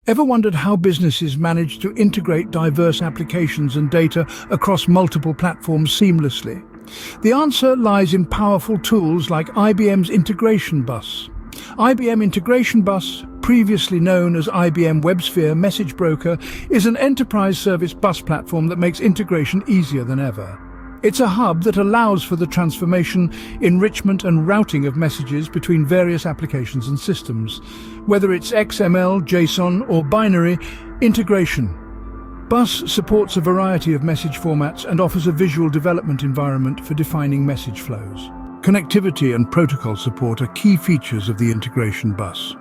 Ever wondered how businesses manage to integrate diverse applications and data across multiple platforms seamlessly? The answer lies in powerful tools like IBM's Integration Bus. IBM Integration Bus, previously known as IBM WebSphere Message Broker, is an enterprise service bus platform that makes integration easier than ever. It's a hub that allows for the transformation, enrichment and routing of messages between various applications and systems. Whether it's XML, JSON or binary, Integration Bus supports a variety of message formats and offers a visual development environment for defining message flows. Connectivity and protocol support are key features of the Integration Bus.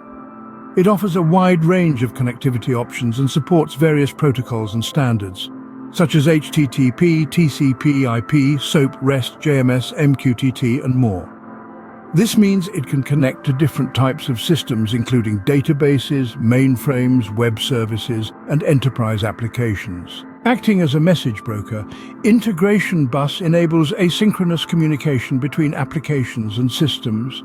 It offers a wide range of connectivity options and supports various protocols and standards, such as HTTP, TCP, IP, SOAP, REST, JMS, MQTT, and more. This means it can connect to different types of systems, including databases, mainframes, web services, and enterprise applications. Acting as a message broker, Integration Bus enables asynchronous communication between applications and systems.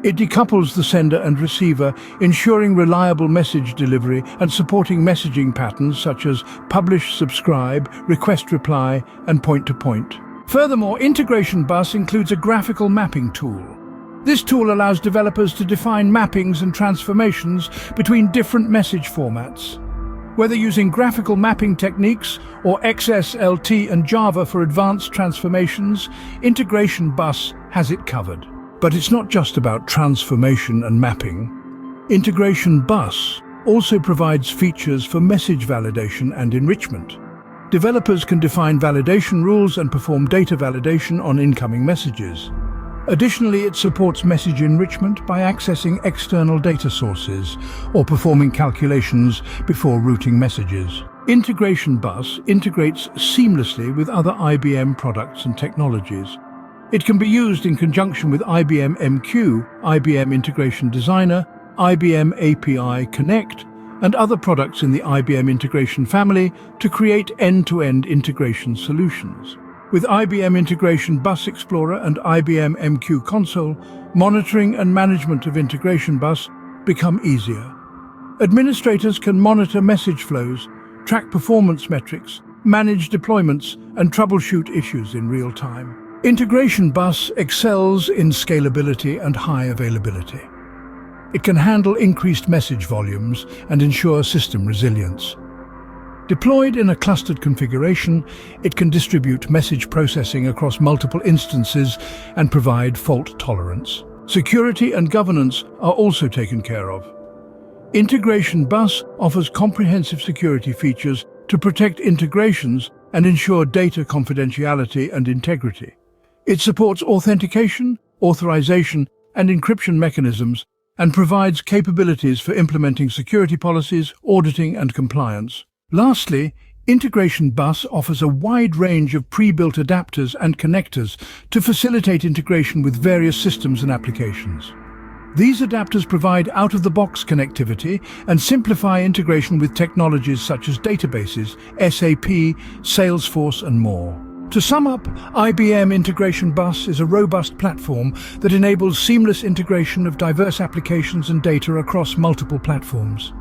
It decouples the sender and receiver, ensuring reliable message delivery and supporting messaging patterns such as publish, subscribe, request reply, and point-to-point. Furthermore, Integration Bus includes a graphical mapping tool. This tool allows developers to define mappings and transformations between different message formats. Whether using graphical mapping techniques or XSLT and Java for advanced transformations, Integration Bus has it covered. But it's not just about transformation and mapping. Integration Bus also provides features for message validation and enrichment. Developers can define validation rules and perform data validation on incoming messages. Additionally, it supports message enrichment by accessing external data sources or performing calculations before routing messages. Integration Bus integrates seamlessly with other IBM products and technologies. It can be used in conjunction with IBM MQ, IBM Integration Designer, IBM API Connect, and other products in the IBM integration family to create end-to-end integration solutions. With IBM Integration Bus Explorer and IBM MQ Console, monitoring and management of Integration Bus become easier. Administrators can monitor message flows, track performance metrics, manage deployments, and troubleshoot issues in real time. Integration Bus excels in scalability and high availability. It can handle increased message volumes and ensure system resilience. Deployed in a clustered configuration, it can distribute message processing across multiple instances and provide fault tolerance. Security and governance are also taken care of. Integration Bus offers comprehensive security features to protect integrations and ensure data confidentiality and integrity. It supports authentication, authorization, and encryption mechanisms and provides capabilities for implementing security policies, auditing, and compliance. Lastly, Integration Bus offers a wide range of pre-built adapters and connectors to facilitate integration with various systems and applications. These adapters provide out-of-the-box connectivity and simplify integration with technologies such as databases, SAP, Salesforce, and more. To sum up, IBM Integration Bus is a robust platform that enables seamless integration of diverse applications and data across multiple platforms.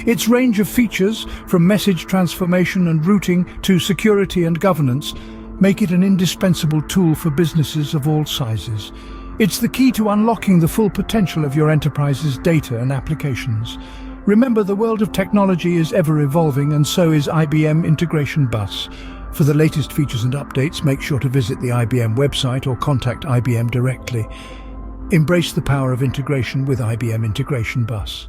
Its range of features, from message transformation and routing to security and governance, make it an indispensable tool for businesses of all sizes. It's the key to unlocking the full potential of your enterprise's data and applications. Remember, the world of technology is ever evolving, and so is IBM Integration Bus. For the latest features and updates, make sure to visit the IBM website or contact IBM directly. Embrace the power of integration with IBM Integration Bus.